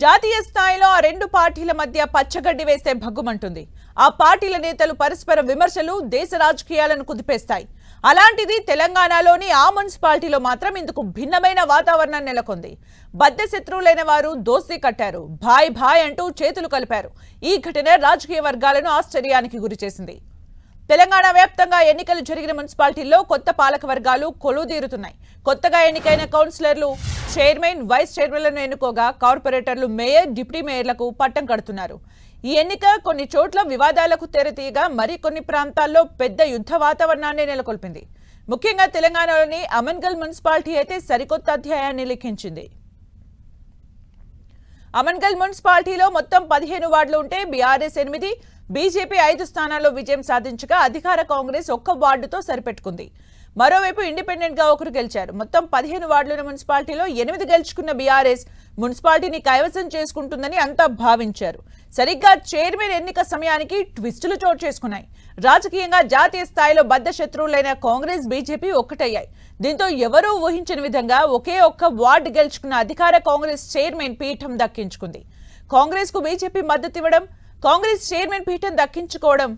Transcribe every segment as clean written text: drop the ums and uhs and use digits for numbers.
జాతీయ స్థాయిలో ఆ రెండు పార్టీల మధ్య పచ్చగడ్డి వేస్తే భగ్గుమంటుంది. ఆ పార్టీల నేతలు పరస్పర విమర్శలు దేశ రాజకీయాలను కుదిపేస్తాయి. అలాంటిది తెలంగాణలోని ఆ మున్సిపాలిటీలో మాత్రం ఇందుకు భిన్నమైన వాతావరణం నెలకొంది. బద్ద శత్రువులైన వారు దోస్తీ కట్టారు, భాయ్ భాయ్ అంటూ చేతులు కలిపారు. ఈ ఘటన రాజకీయ వర్గాలను ఆశ్చర్యానికి గురిచేసింది. తెలంగాణ వ్యాప్తంగా ఎన్నికలు జరిగిన మున్సిపాలిటీల్లో కొత్త పాలక వర్గాలు కొలువుదీరుతున్నాయి. కొత్తగా ఎన్నికైన కౌన్సిలర్లు చైర్మన్, వైస్ చైర్మన్లను ఎన్నుకోగా కార్పొరేటర్లు మేయర్, డిప్యూటీ మేయర్లకు పట్టం కడుతున్నారు. ఈ ఎన్నిక కొన్ని చోట్ల వివాదాలకు తెరతీయగా మరికొన్ని ప్రాంతాల్లో పెద్ద యుద్ధ వాతావరణాన్ని నెలకొల్పింది. ముఖ్యంగా తెలంగాణలోని అమన్గల్ మున్సిపాలిటీ అయితే సరికొత్త అధ్యాయాన్ని లిఖించింది. అమన్గల్ మున్సిపాలిటీలో మొత్తం 15 వార్డులు ఉంటే బీఆర్ఎస్ 8, బీజేపీ 5 స్థానాల్లో విజయం సాధించగా అధికార కాంగ్రెస్ 1 వార్డుతో సరిపెట్టుకుంది. మరోవైపు ఇండిపెండెంట్ గా ఒకరు గెలిచారు. మొత్తం 15 వార్డులున్న మున్సిపాలిటీలో 8 గెలుచుకున్న బీఆర్ఎస్ మున్సిపాలిటీని కైవసం చేసుకుంటుందని అంతా భావించారు. సరిగ్గా చైర్మన్ ఎన్నిక సమయానికి ట్విస్టులు చోటు చేసుకున్నాయి. రాజకీయంగా జాతీయ స్థాయిలో బద్ద శత్రువులైన కాంగ్రెస్, బీజేపీ ఒక్కటయ్యాయి. దీంతో ఎవరూ ఊహించని విధంగా ఒకే ఒక్క వార్డు గెలుచుకున్న అధికార కాంగ్రెస్ చైర్మన్ పీఠం దక్కించుకుంది. కాంగ్రెస్ కు బీజేపీ మద్దతు ఇవ్వడం, కాంగ్రెస్ చైర్మన్ పీఠం దక్కించుకోవడం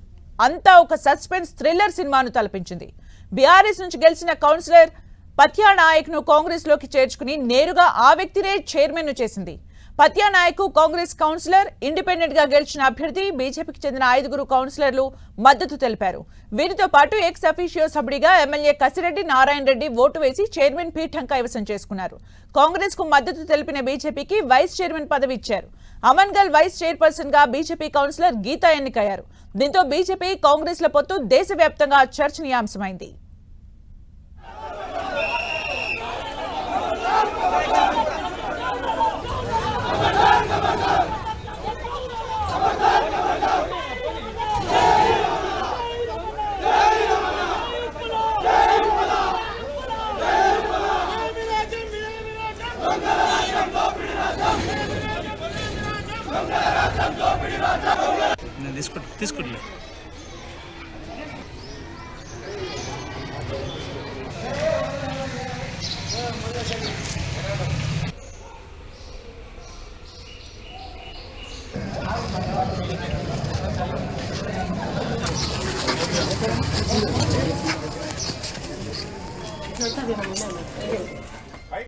అంతా ఒక సస్పెన్స్ థ్రిల్లర్ సినిమాను తలపించింది. బీఆర్ఎస్ నుంచి గెలిచిన కౌన్సిలర్ పత్యా నాయక్ ను కాంగ్రెస్ లోకి చేర్చుకుని నేరుగా ఆ వ్యక్తినే చైర్మన్ ను చేసింది. పత్యా నాయక్ కాంగ్రెస్ కౌన్సిలర్, ఇండిపెండెంట్ గా గెలిచిన అభ్యర్థి, బీజేపీకి చెందిన 5 కౌన్సిలర్లు మద్దతు తెలిపారు. వీరితో పాటు ఎక్స్ అఫీషియో సభ్యుడిగా ఎమ్మెల్యే కసిరెడ్డి నారాయణ రెడ్డి ఓటు వేసి చైర్మన్ పీఠం కైవసం చేసుకున్నారు. కాంగ్రెస్ కు మద్దతు తెలిపిన బీజేపీకి వైస్ చైర్మన్ పదవి ఇచ్చారు. అమన్గల్ వైస్ చైర్పర్సన్ గా బీజేపీ కౌన్సిలర్ గీతా ఎన్నికయ్యారు. దీంతో బీజేపీ, కాంగ్రెస్ ల పొత్తు దేశవ్యాప్తంగా చర్చనీయాంశమైంది. తీసుకుంటా No está bien,